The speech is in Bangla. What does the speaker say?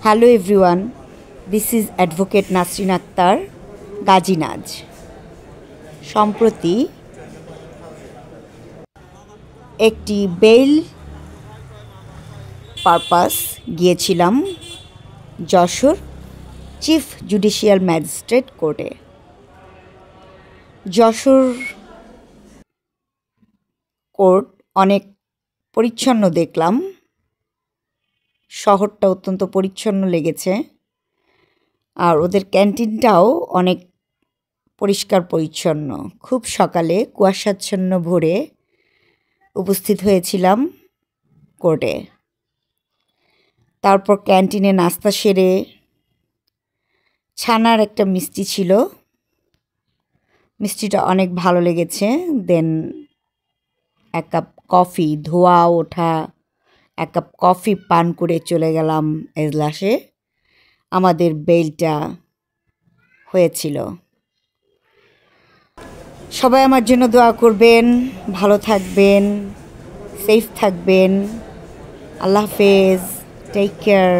Hello everyone, this is advocate Nasrin Akter, Gazinaz. সম্প্রতি একটি বেইল পারপাস গিয়েছিলাম যশোর চিফ জুডিশিয়াল ম্যাজিস্ট্রেট কোর্টে। যশোর কোর্ট অনেক পরিচ্ছন্ন দেখলাম, শহরটা অত্যন্ত পরিচ্ছন্ন লেগেছে, আর ওদের ক্যান্টিনটাও অনেক পরিষ্কার পরিচ্ছন্ন। খুব সকালে কুয়াশাচ্ছন্ন ভোরে উপস্থিত হয়েছিলাম কোর্টে। তারপর ক্যান্টিনে নাস্তা সেরে ছানার একটা মিষ্টি ছিল, মিষ্টিটা অনেক ভালো লেগেছে। দেন এক কাপ কফি, ধোয়া ওঠা এক কাপ কফি পান করে চলে গেলাম এজলাসে। আমাদের বেইলটা হয়েছিল। সবাই আমার জন্য দোয়া করবেন, ভালো থাকবেন, সেফ থাকবেন। আল্লাহ হাফেজ, টেক কেয়ার।